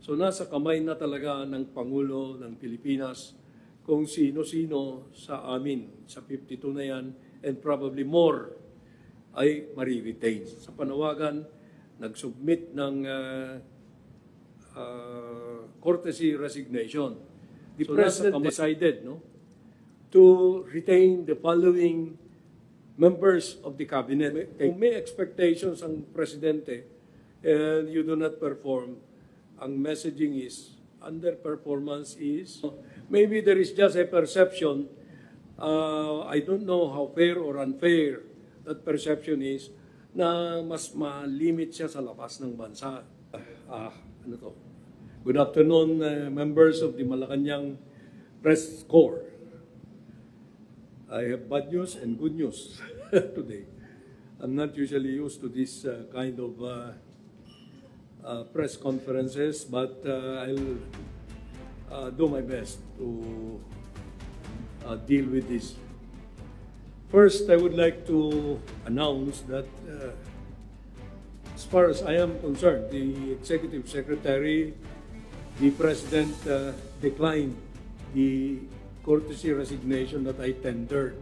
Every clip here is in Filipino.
So nasa kamay na talaga ng Pangulo ng Pilipinas kung sino-sino sa amin, sa 52 na yan, and probably more, ay mariretain. Sa panawagan, nag-submit ng courtesy resignation. The President decided to retain the following members of the cabinet. Kung may expectations ang Presidente and you do not perform, ang messaging is, underperformance is, maybe there is just a perception, I don't know how fair or unfair that perception is, na mas ma-limit siya sa labas ng bansa. Good afternoon, members of the Malacanang Press Corps. I have bad news and good news today. I'm not usually used to this kind of press conferences, but I'll do my best to deal with this. First, I would like to announce that as far as I am concerned, the Executive Secretary, the President declined the courtesy resignation that I tendered.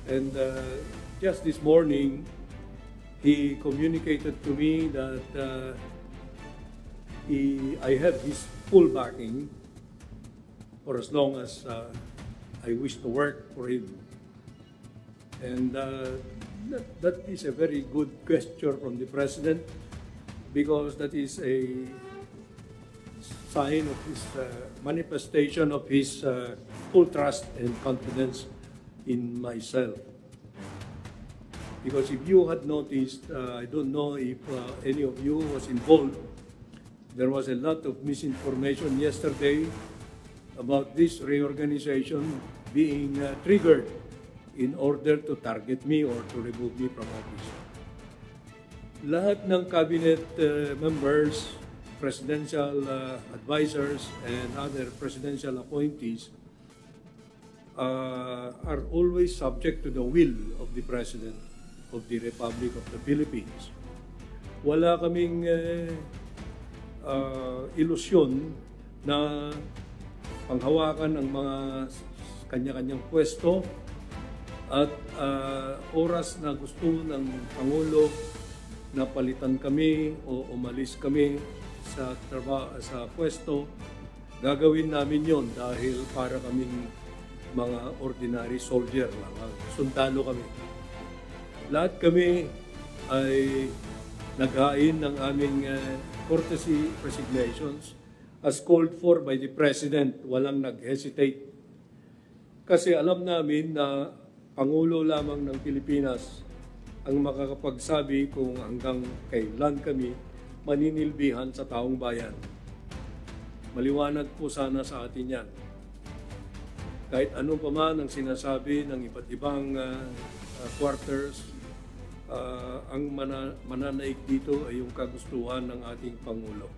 And just this morning, he communicated to me that I have his full backing for as long as I wish to work for him. And that is a very good gesture from the President, because that is a sign of his manifestation of his full trust and confidence in myself. Because if you had noticed, I don't know if any of you was involved, there was a lot of misinformation yesterday about this reorganization being triggered in order to target me or to remove me from office. Lahat ng cabinet members, presidential advisors, and other presidential appointees are always subject to the will of the President of the Republic of the Philippines. Wala kaming ilusyon na panghawakan ang mga kanya-kanyang pwesto at oras na gusto ng Pangulo na palitan kami o umalis kami sa pwesto, gagawin namin yon dahil para kaming mga ordinary soldier lang, sundalo kami. Lahat kami ay naghain ng aming courtesy resignations as called for by the President. Walang nag-hesitate. Kasi alam namin na Pangulo lamang ng Pilipinas ang makakapagsabi kung hanggang kailan kami maninilbihan sa taong bayan. Maliwanag po sana sa atin yan. Kahit ano pa man ang sinasabi ng iba't ibang quarters, ang mananaig dito ay yung kagustuhan ng ating Pangulo.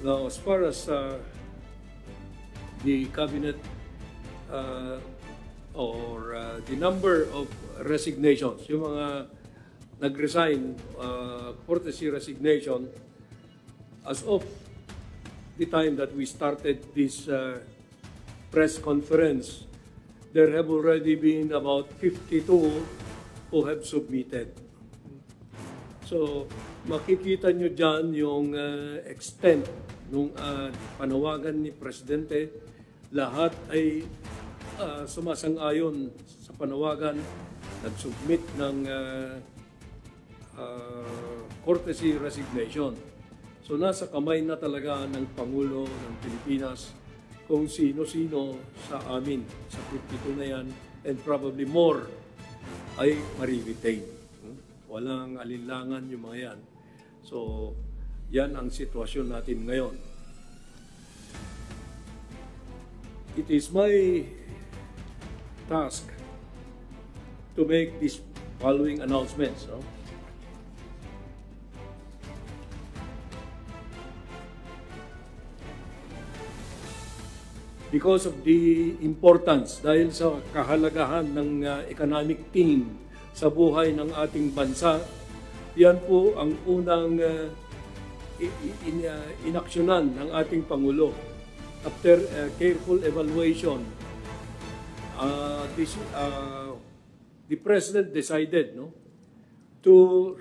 Now, as far as the cabinet or the number of resignations, yung mga nag-resign, courtesy resignation, as of the time that we started this press conference, there have already been about 52 who have submitted. So, makikita nyo dyan yung extent ng panawagan ni Presidente. Lahat ay sumasang-ayon sa panawagan, nag-submit ng courtesy resignation. So, nasa kamay na talaga ng Pangulo ng Pilipinas kung sino-sino sa amin, sa 52 na yan, and probably more, ay mariretain. Walang alinlangan yung mga yan. So, yan ang sitwasyon natin ngayon. It is my task to make these following announcements. Because of the importance, dahil sa kahalagahan ng economic team sa buhay ng ating bansa, Yan po ang unang inaksyonan ng ating Pangulo. After careful evaluation, the President decided to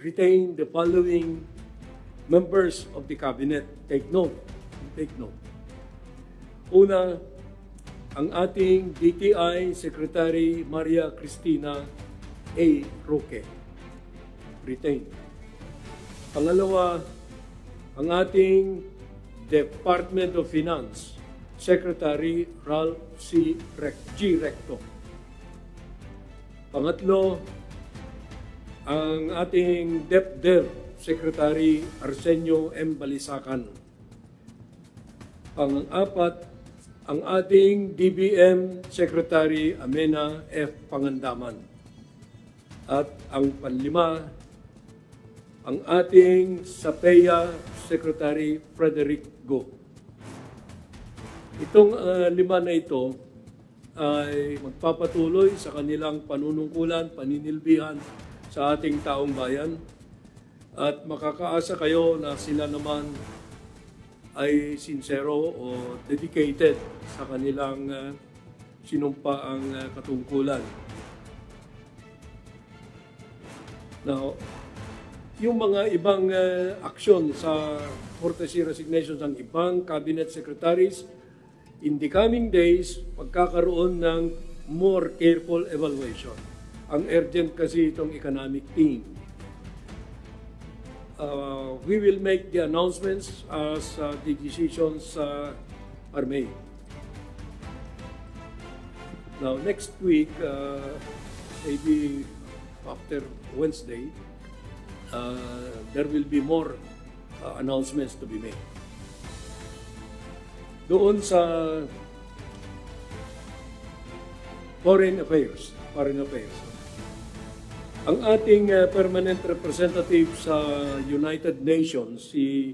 retain the following members of the Cabinet. Take note. Una, ang ating DTI Secretary Maria Cristina A. Roque. Retain. Pangalawa, ang ating Department of Finance Secretary Ralph G. Recto. Pangatlo, ang ating DepDev Secretary Arsenio M. Balisacan. Pang-apat, ang ating DBM Secretary Amena F. Pangandaman. At ang panlima, ang ating SAPEA Secretary Frederick Go. Itong lima na ito ay magpapatuloy sa kanilang panunungkulan, paninilbihan sa ating taong bayan at makakaasa kayo na sila naman ay sincero o dedicated sa kanilang sinumpaang katungkulan. Now, yung mga ibang aksyon sa courtesy resignations ng ibang cabinet secretaries, in the coming days, magkakaroon ng more careful evaluation. Ang urgent kasi itong economic team. We will make the announcements as the decisions are made. Now, next week, maybe after Wednesday, there will be more announcements to be made. Doon sa Foreign Affairs. Ang ating permanent representative sa United Nations, si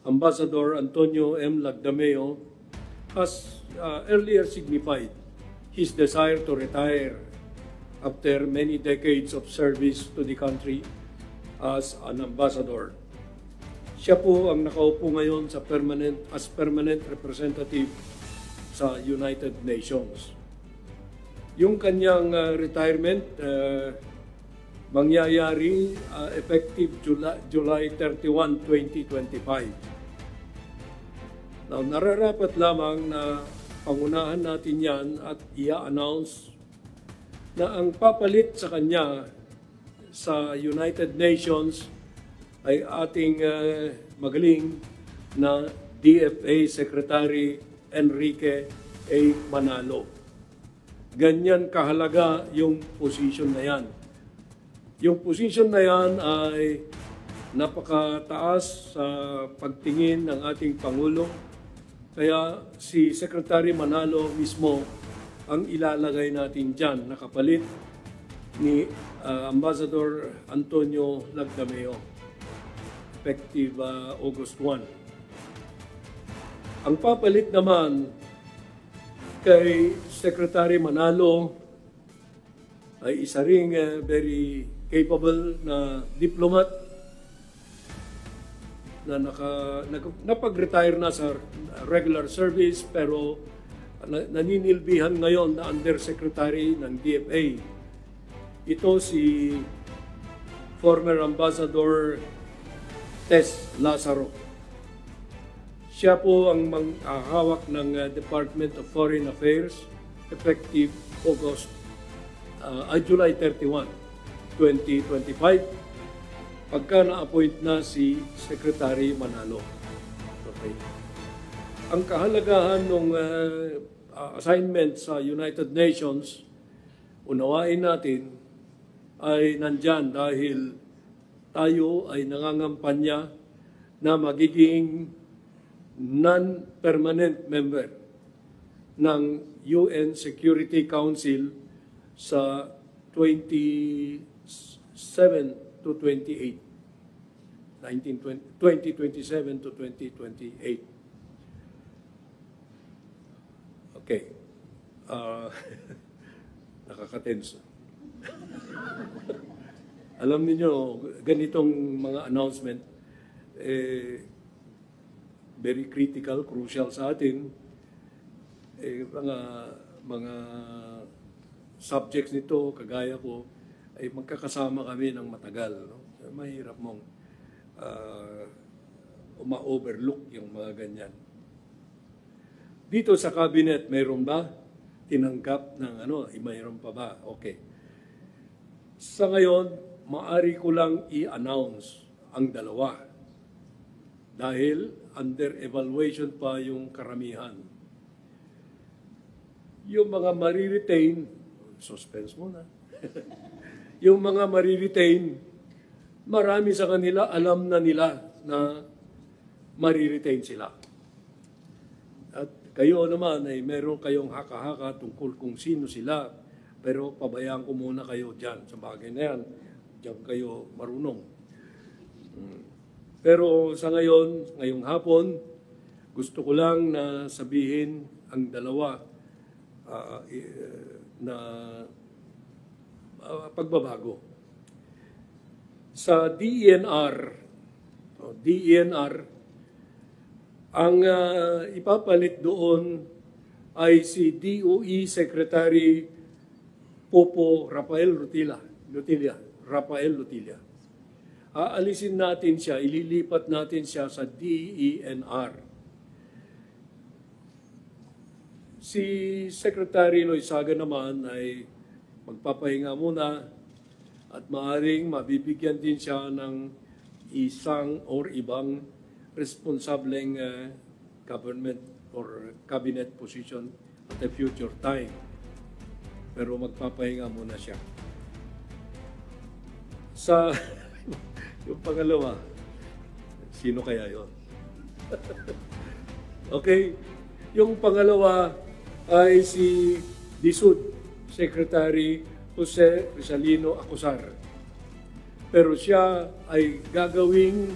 Ambassador Antonio M. Lagdameo, has earlier signified his desire to retire after many decades of service to the country as an ambassador. Siya po ang nakaupo ngayon sa as permanent representative sa United Nations. Yung kanyang retirement mangyayari effective July 31, 2025. Now, nararapat lamang na pangunahan natin yan at i-announce na ang papalit sa kanya sa United Nations ay ating magaling na DFA Secretary Enrique A. Manalo. Ganyan kahalaga yung position na yan. Yung position na yan ay napakataas sa pagtingin ng ating Pangulo. Kaya si Secretary Manalo mismo ang ilalagay natin dyan, nakapalit ni Ambassador Antonio Lagdameo, effective August 1. Ang papalit naman kay Secretary Manalo ay isa ring very capable na diplomat na napag-retire na sa regular service pero naninilbihan ngayon na undersecretary ng DFA. Ito si former Ambassador Tess Lazaro. Siya po ang hawak ng Department of Foreign Affairs effective July 31. 2025 pagka na-appoint na si Secretary Manalo. Okay. Ang kahalagahan ng assignment sa United Nations, unawain natin, ay nandyan dahil tayo ay nangangampanya na magiging non-permanent member ng UN Security Council sa 2027 to 2027 to 2028. Okay. Nakakatenso. Alam niyo ganitong mga announcement, very critical, crucial sa atin. Mga subjects nito, kagaya ko, ay magkakasama kami ng matagal. No? Mahirap mong ma-overlook yung mga ganyan. Dito sa cabinet, mayroon ba? Tinanggap ng mayroon pa ba? Okay. Sa ngayon, maari ko lang i-announce ang dalawa. Dahil under evaluation pa yung karamihan. Yung mga mariretain, suspense muna. Yung mga mariretain, marami sa kanila alam na nila na mariretain sila. At kayo naman ay meron kayong haka-haka tungkol kung sino sila, pero pabayaan ko muna kayo dyan sa bagay na yan. Diyan kayo marunong. Pero sa ngayong hapon, gusto ko lang na sabihin ang dalawa na pagbabago. Sa DENR, ang ipapalit doon ay si DOE Secretary Popo Rafael Lutilla. Aalisin natin siya, ililipat natin siya sa DENR. Si Secretary Loizaga naman ay magpapahinga muna at maaaring mabibigyan din siya ng isang or ibang responsableng government or cabinet position at a future time. Pero magpapahinga muna siya. Sa yung pangalawa, sino kaya yon? Okay, yung pangalawa ay si DSUD, Secretary Jose Rizalino Acosar. Pero siya ay gagawing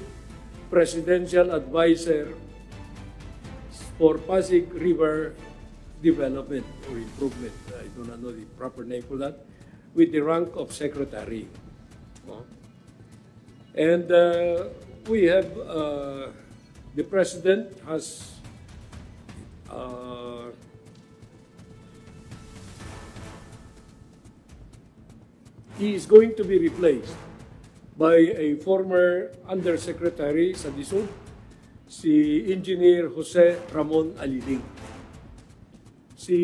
Presidential Advisor for Pasig River Development or Improvement. I do not know the proper name for that, with the rank of Secretary. And we have, the President has he is going to be replaced by a former Undersecretary sa DSUD, si Engineer Jose Ramon Aliling. Si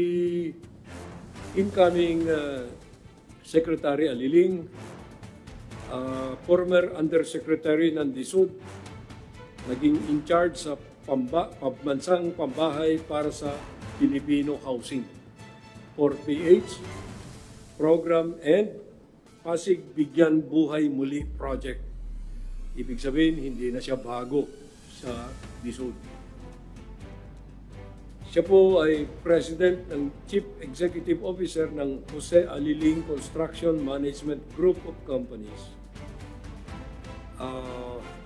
incoming Secretary Aliling, former Undersecretary ng DSUD, naging in charge sa pambansang pambahay para sa Filipino Housing for PH program and Pasig Bigyan Buhay Muli Project. Ibig sabihin, hindi na siya bago sa DSUD. Siya po ay President ng Chief Executive Officer ng Jose Aliling Construction Management Group of Companies.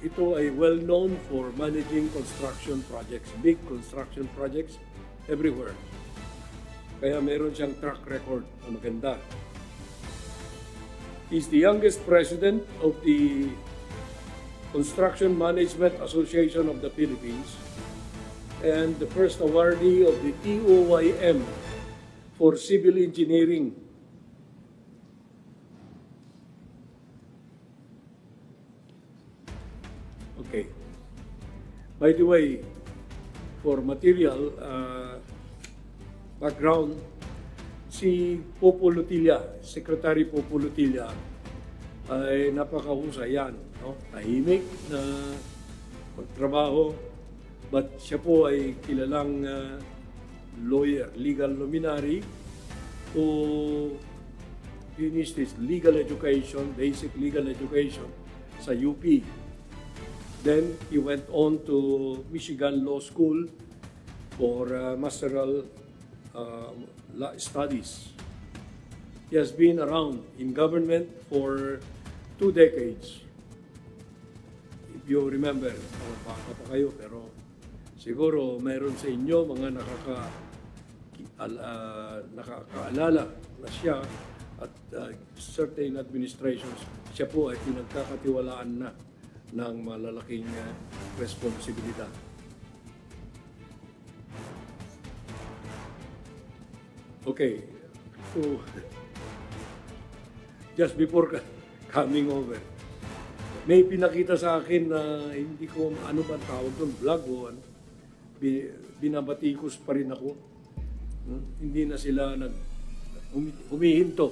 Ito ay well-known for managing construction projects, big construction projects everywhere. Kaya meron siyang track record na maganda. He's the youngest president of the Construction Management Association of the Philippines and the first awardee of the TOYM for civil engineering. Okay. By the way, for material background, si Popo Lutilla, Secretary Popo Lutilla, ay napakahusay yan. No? Tahimik na magtrabaho, but siya po ay kilalang lawyer, legal luminary, who finished his legal education, basic legal education sa UP. Then he went on to Michigan Law School for masteral studies. He has been around in government for 2 decades. If you remember, baka pa kayo, pero siguro mayroon sa inyo mga nakakaalala na siya at certain administrations, siya po ay pinagkakatiwalaan na ng malalaking responsibilidad. Okay, so just before coming over, may pinakita sa akin na hindi ko ano ba tawag doon, vlog o ano, binabatikos pa rin ako. Hindi na sila humihinto.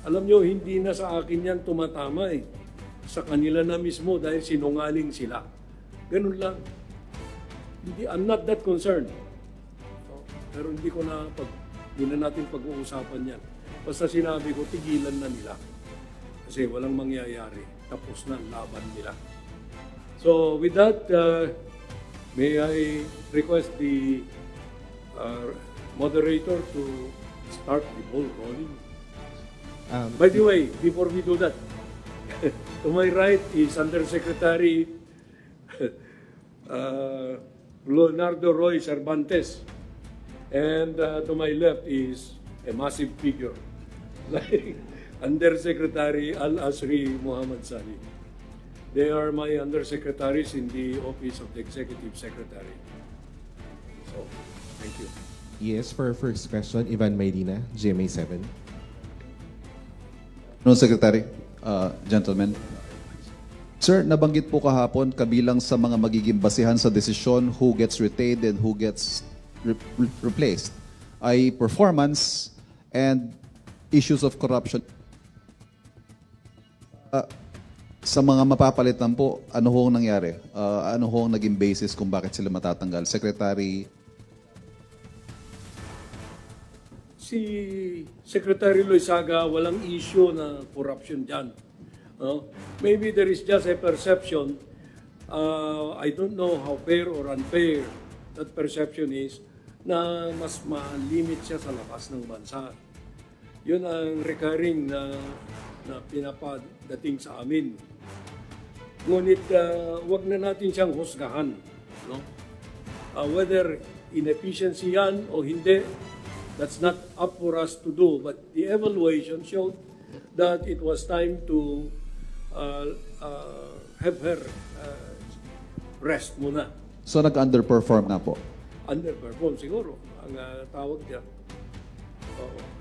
Alam nyo, hindi na sa akin yan tumatama eh. Sa kanila na mismo dahil sinungaling sila. Ganun lang. I'm not that concerned. Pero hindi na natin pag-uusapan yan. Basta sinabi ko, tigilan na nila. Kasi walang mangyayari. Tapos na ang laban nila. So with that, may I request the moderator to start the ball rolling. By the way, before we do that, to my right is Undersecretary Leonardo Roy Cervantes, and to my left is a massive figure, like Undersecretary Al-Asri Muhammad Sali. They are my undersecretaries in the Office of the Executive Secretary. So, thank you. Yes, for our first question, Ivan Maydina, GMA7. No, Secretary, gentlemen. Sir, nabanggit po kahapon kabilang sa mga magiging basihan sa desisyon who gets retained and who gets replaced ay performance and issues of corruption. Sa mga mapapalitan po, ano hong nangyari? Ano hong naging basis kung bakit sila matatanggal? Secretary? Si Secretary Loizaga, walang issue na corruption dyan. Maybe there is just a perception. I don't know how fair or unfair that perception is, na mas ma-limit siya sa labas ng bansa. Yun ang recurring na pinapadating sa amin. Ngunit wag na natin siyang husgahan. No? Whether inefficiency yan o hindi, that's not up for us to do. But the evaluation showed that it was time to have her rest muna. So nag-underperform na po? Underperform siguro ang tawag niya.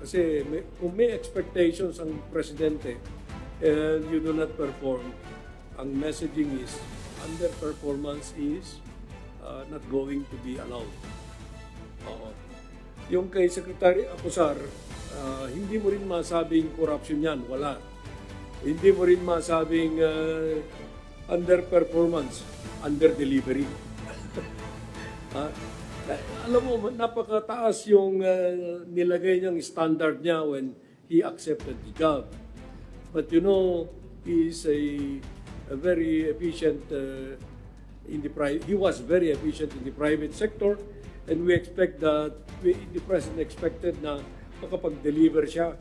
Kasi kung may expectations ang presidente and you do not perform, ang messaging is underperformance is not going to be allowed. Yung kay Secretary Acosar, hindi mo rin masabing corruption yan, wala. Hindi mo rin masabing underperformance, under-delivery. Alam mo, napakataas yung nilagay niyang standard niya when he accepted the job. But you know, he is a very efficient he was very efficient in the private sector, and we expect that the President expected na makapag-deliver siya.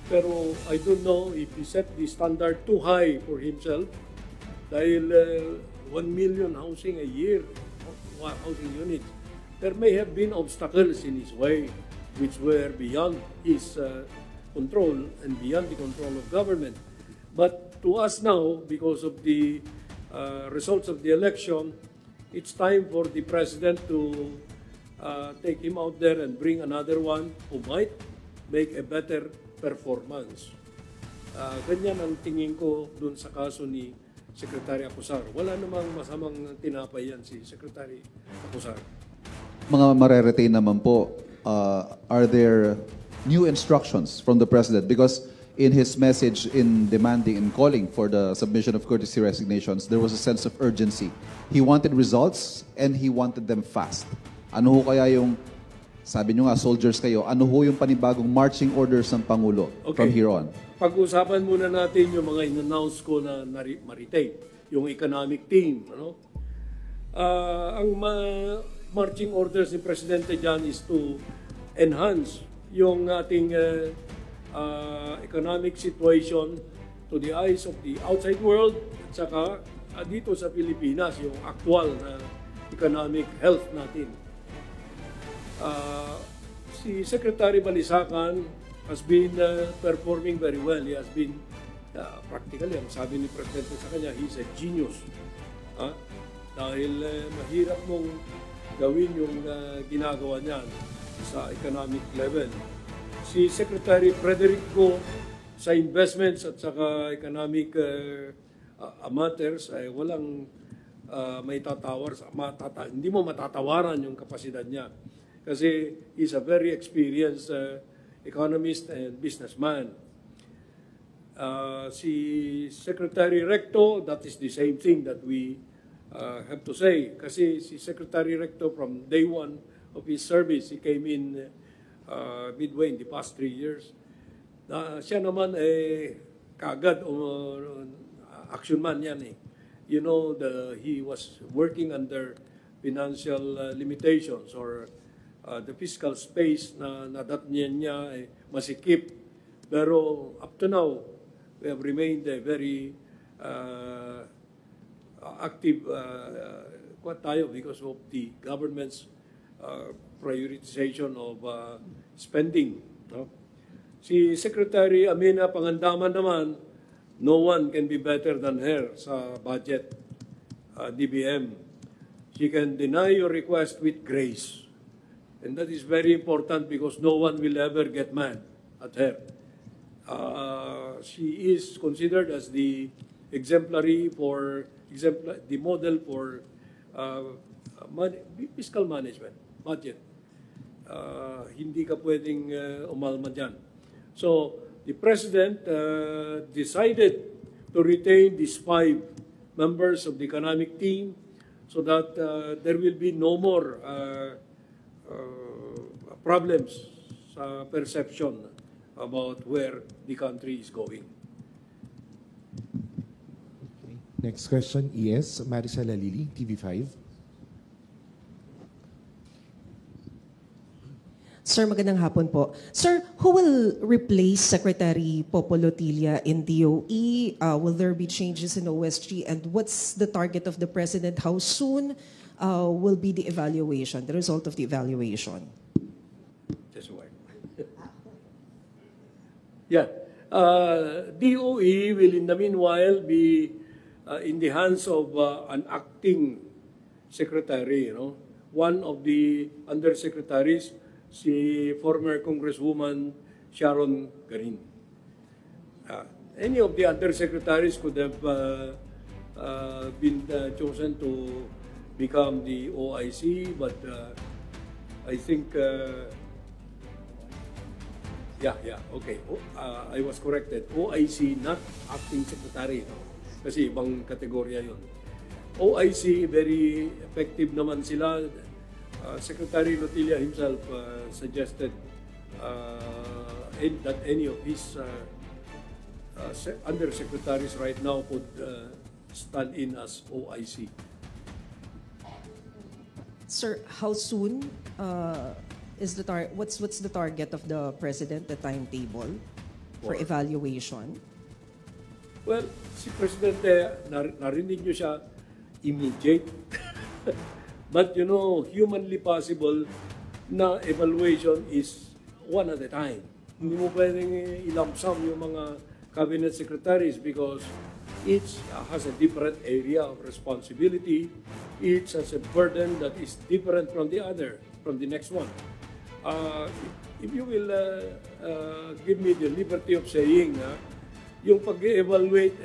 Pero I don't know if he set the standard too high for himself dahil 1 million housing a year, housing units. There may have been obstacles in his way which were beyond his control and beyond the control of government. But to us now, because of the results of the election, it's time for the President to take him out there and bring another one who might make a better performance. Ganyan ang tingin ko dun sa kaso ni Secretary Acosar. Wala namang masamang tinapay yan si Secretary Acosar. Mga mareretain naman po, are there new instructions from the President? Because in his message in demanding and calling for the submission of courtesy resignations, there was a sense of urgency. He wanted results and he wanted them fast. Ano ho kaya yung, sabi nyo nga, soldiers kayo, ano ho yung panibagong marching orders ng Pangulo from here on? Pag-usapan muna natin yung mga in-announce ko na maritain, yung economic team. Ano? Ang marching orders ni Presidente dyan is to enhance yung ating economic situation to the eyes of the outside world at saka dito sa Pilipinas, yung actual na economic health natin. Si Secretary Balisacan has been performing very well. He has been, practically, ang sabi ni Presidente sa kanya, he's a genius. Dahil mahirap mong gawin yung ginagawa niya sa economic level. Si Secretary Frederick Go sa investments at saka economic matters ay walang may tatawar, hindi mo matatawaran yung kapasidad niya. Kasi he's a very experienced economist and businessman. Si Secretary Recto, that is the same thing that we have to say. Kasi si Secretary Recto, from day one of his service, he came in midway in the past 3 years. Siya naman kaagad action man yan eh. You know, he was working under financial limitations or the fiscal space na nadatnyan niya masikip. Pero up to now, we have remained very active tayo because of the government's prioritization of spending. No? Si Secretary Amina Pangandaman naman, no one can be better than her sa budget, DBM. She can deny your request with grace. And that is very important because no one will ever get mad at her. She is considered as the the model for fiscal management, budget. Hindi ka pwedeng umalma dyan. So, the President decided to retain these 5 members of the economic team so that there will be no more problems sa perception about where the country is going. Okay. Next question is Maricela Lili, TV5. Sir, magandang hapon po. Sir, who will replace Secretary Popolotilla in DOE? Will there be changes in OSG? And what's the target of the President? How soon will be the evaluation, the result of the evaluation? Just one. Yeah. DOE will in the meanwhile be in the hands of an acting secretary. You know? One of the undersecretaries, si former Congresswoman Sharon Garin. Any of the undersecretaries could have been chosen to become the OIC, but I think, okay. I was corrected. OIC, not acting secretary. No? Kasi ibang kategorya yun. OIC, very effective naman sila. Secretary Lotilla himself suggested that any of his undersecretaries right now could stand in as OIC. Sir, how soon is the what's the target of the President, the timetable for evaluation? Well, si Presidente, narinig niyo siya, immediate. But you know, humanly possible na evaluation is one at a time. Hindi mo pwedeng i-lump sum yung mga cabinet secretaries because each has a different area of responsibility. Each has a burden that is different from the other, from the next one. If you will give me the liberty of saying, yung pag-evaluate,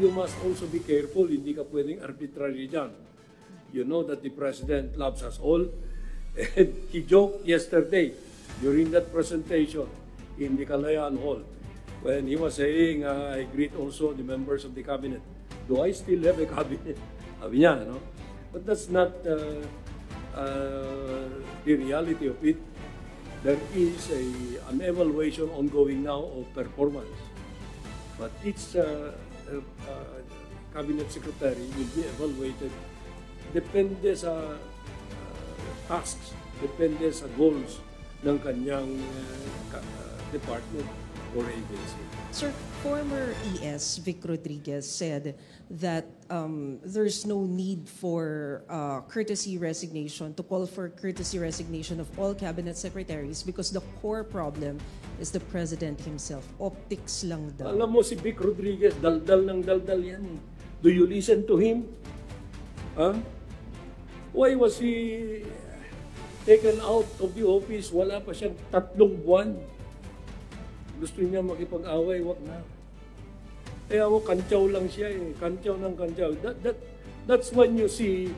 you must also be careful. Hindi ka pwedeng arbitrary dyan. You know that the President loves us all. And he joked yesterday during that presentation in the Kalayaan Hall when he was saying, I greet also the members of the cabinet. Do I still have a cabinet? Sabi niya, no? But that's not the reality of it. There is an evaluation ongoing now of performance. But each cabinet secretary will be evaluated depende sa tasks, depende sa goals ng kanyang department. or agency. Sir, former ES Vic Rodriguez said that there's no need for courtesy resignation, to call for courtesy resignation of all cabinet secretaries because the core problem is the president himself. Optics lang daw. Alam mo si Vic Rodriguez, daldal ng daldal yan. Do you listen to him? Huh? Why was he taken out of the office? Wala pa siyang 3 buwan. Gusto niya makipag-away, wag na. Kaya mo, kantyaw lang siya eh. Kantyaw ng kantyaw. That's when you see,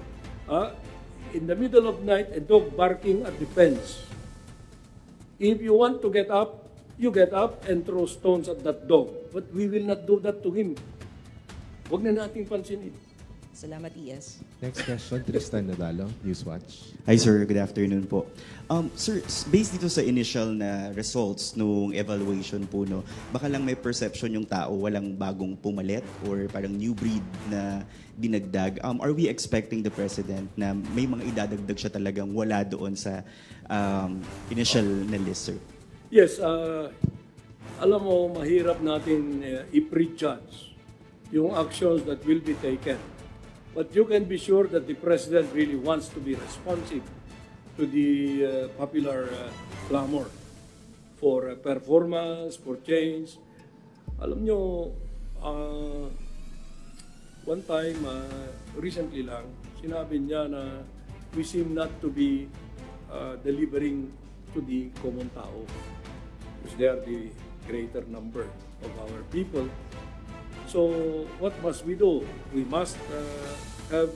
in the middle of night, a dog barking at the fence. If you want to get up, you get up and throw stones at that dog. But we will not do that to him. Wag na nating pansinin. Salamat, ES. Next question, Tristan Nadalo, Newswatch. Hi sir, good afternoon po. Sir, based dito sa initial na results nung evaluation po, no, baka lang may perception yung tao walang bagong pumalit or parang new breed na dinagdag. Are we expecting the President na may mga idadagdag siya talagang wala doon sa initial na list, sir? Yes, alam mo, mahirap natin i-prejudge yung actions that will be taken. But you can be sure that the President really wants to be responsive to the popular clamor for performance, for change. Alam nyo, one time, recently lang, sinabi niya na we seem not to be delivering to the common tao. Because they are the greater number of our people. So, what must we do? We must have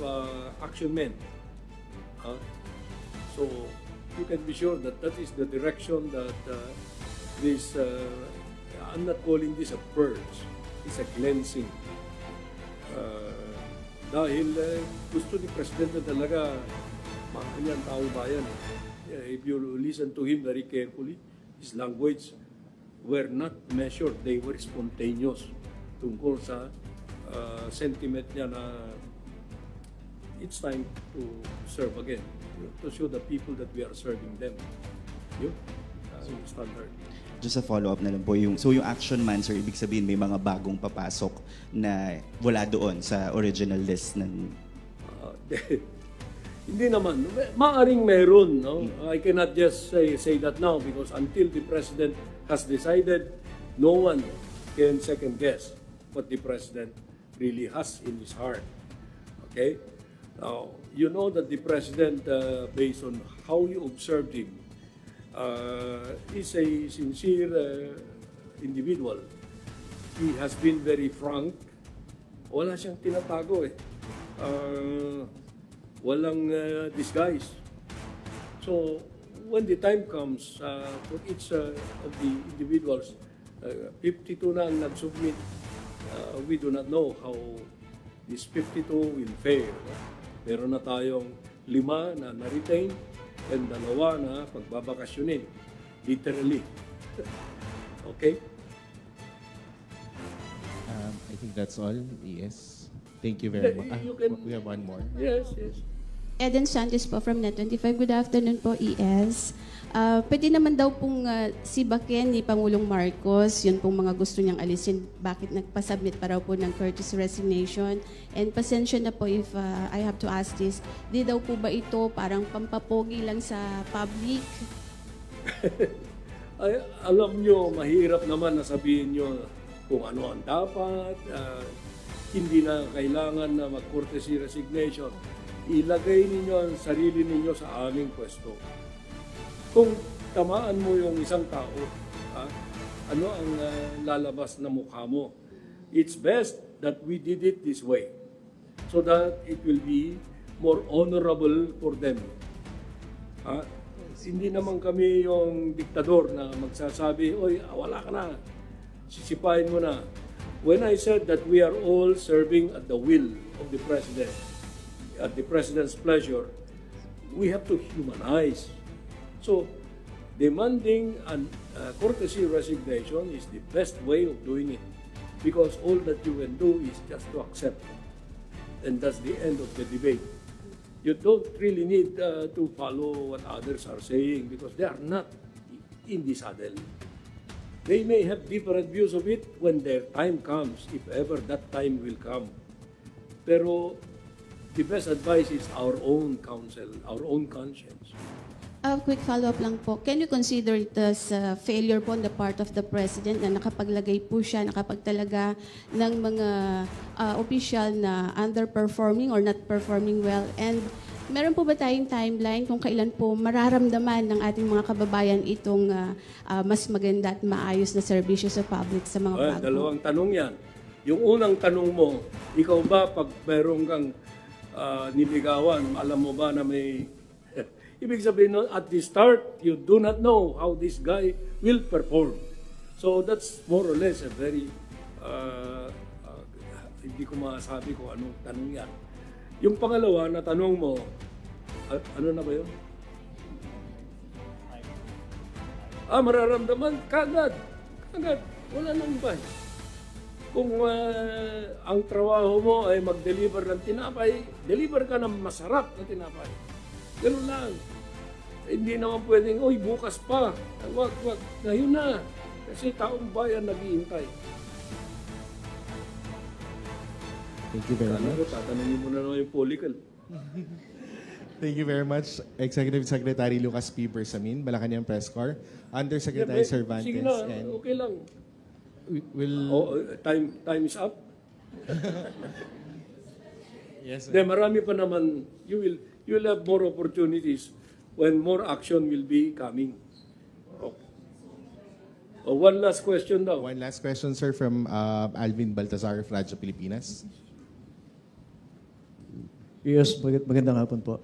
action men. So, you can be sure that that is the direction that this, I'm not calling this a purge, it's a cleansing. Dahil gusto ni Presidente talaga makakanyang tao bayan. If you listen to him very carefully, his language were not measured, they were spontaneous. Tungkol sa sentiment niya na it's time to serve again, to show the people that we are serving them. Yun, standard. Just a follow-up na lang po. Yung action man, sir, ibig sabihin may mga bagong papasok na wala doon sa original list ng... Hindi naman. Maaring meron. No? I cannot just say that now because until the President has decided, no one can second guess what the President really has in his heart. Okay? Now, you know that the President, based on how you observed him, is a sincere individual. He has been very frank. Wala siyang tinatago eh. Walang disguise. So, when the time comes for each of the individuals, 52 na ang nag-submit, we do not know how this 52 will fare. Meron na tayong 5 na na-retain and 2 na pagbabakasyonin. Literally. Okay? I think that's all, ES. Thank you very much. We have one more. Yes, yes. Eden Santos po from Net25. Good afternoon po, ES. Pwede naman daw pong sibakin ni Pangulong Marcos, yun pong mga gusto niyang alisin, bakit nagpasubmit pa raw po ng courtesy resignation. And pasensya na po if I have to ask this, di daw po ba ito parang pampapogi lang sa public? Ay, alam nyo, mahirap naman na sabihin nyo kung ano ang dapat, hindi na kailangan na mag-courtesy resignation. Ilagay ninyo ang sarili ninyo sa aming pwesto. Kung tamaan mo yung isang tao, ano ang lalabas na mukha mo? It's best that we did it this way so that it will be more honorable for them. Hindi naman kami yung diktador na magsasabi, oy, wala ka na, sisipain mo na. When I said that we are all serving at the will of the President, at the President's pleasure, we have to humanize. So, demanding a courtesy resignation is the best way of doing it because all that you can do is just to accept. And that's the end of the debate. You don't really need to follow what others are saying because they are not in the saddle. They may have different views of it when their time comes, if ever that time will come. Pero the best advice is our own counsel, our own conscience. A quick follow-up lang po. Can you consider it as failure po on the part of the President na nakapaglagay po siya, nakapagtalaga ng mga official na underperforming or not performing well? And meron po ba tayong timeline kung kailan po mararamdaman ng ating mga kababayan itong mas maganda at maayos na serbisyo sa public sa mga bago? Dalawang tanong yan. Yung unang tanong mo, ikaw ba pag meron kang niligawan, alam mo ba na may... Ibig sabihin nun, at the start, you do not know how this guy will perform. So that's more or less a very... hindi ko masabi kung anong tanong yan. Yung pangalawa na tanong mo, ano na ba yun? Mararamdaman, kagad. Wala nang iba. Kung ang trabaho mo ay mag-deliver ng tinapay, deliver ka ng masarap na tinapay. Ganun lang. Hindi naman pwedeng, bukas pa. Wag. Ngayon na. Kasi taong bayan naghihintay. Thank you very much. Tatanungin mo na naman yung political. Thank you very much, Executive Secretary Lucas P. Bersamin, Malacanang Press Corps, Undersecretary Cervantes. Sige na, and okay lang. Time is up. Yes, sir. Then marami pa naman, you will have more opportunities when more action will be coming. One last question daw. One last question, sir, from Alvin Baltazar of Radyo Pilipinas. Yes, magandang hapon po.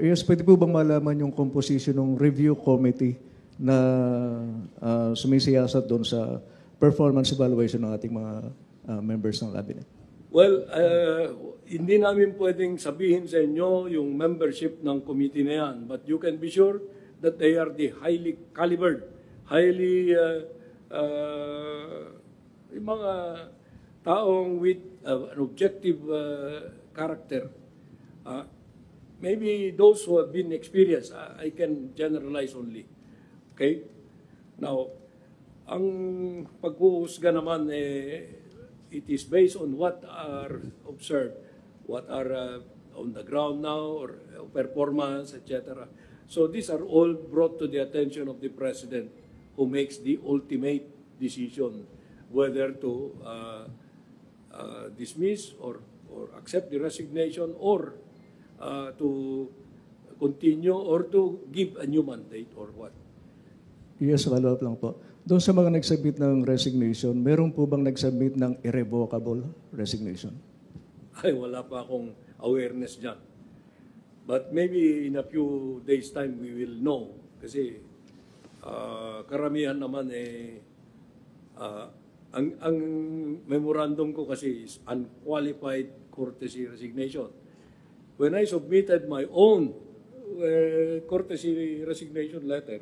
Yes, pwede po bang malaman yung composition ng review committee na sumisiyasat doon sa performance evaluation ng ating mga members ng cabinet? Well, hindi namin pwedeng sabihin sa inyo yung membership ng committee na yan, but you can be sure that they are the highly calibered, highly yung mga taong with an objective character. Maybe those who have been experienced, I can generalize only. Okay? Now, ang paghuhusga naman, it is based on what are observed, what are on the ground now, or performance, etc. So these are all brought to the attention of the President, who makes the ultimate decision whether to dismiss or accept the resignation or to continue or to give a new mandate or what. Yes, follow-up lang po. Doon sa mga nagsubmit ng resignation, meron po bang nagsubmit ng irrevocable resignation? Ay, wala pa akong awareness dyan. But maybe in a few days' time we will know. Kasi karamihan naman ang memorandum ko kasi is unqualified courtesy resignation. When I submitted my own courtesy resignation letter,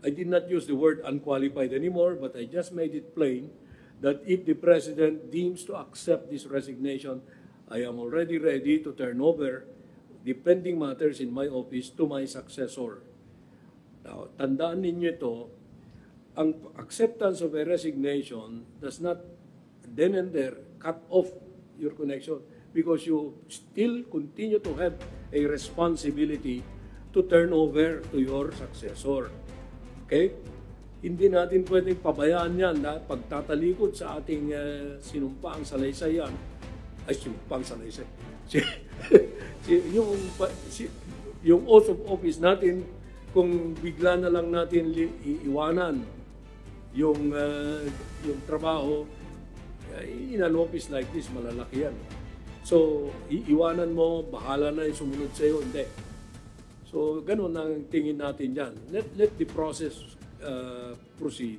I did not use the word unqualified anymore, but I just made it plain that if the President deems to accept this resignation, I am already ready to turn over the pending matters in my office to my successor. Now, tandaan ninyo ito, ang acceptance of a resignation does not then and there cut off your connection because you still continue to have a responsibility to turn over to your successor. Okay? Hindi natin pwedeng pabayaan yan na pagtatalikod sa ating sinumpaang salaysayan. Ay, sinumpaang salaysay. Yung oath of office natin, kung bigla na lang natin iiwanan yung trabaho, in an office like this, malalaki yan. So, iiwanan mo, bahala na yung sumunod sa'yo, hindi. So, ganun ang tingin natin dyan. Let the process proceed.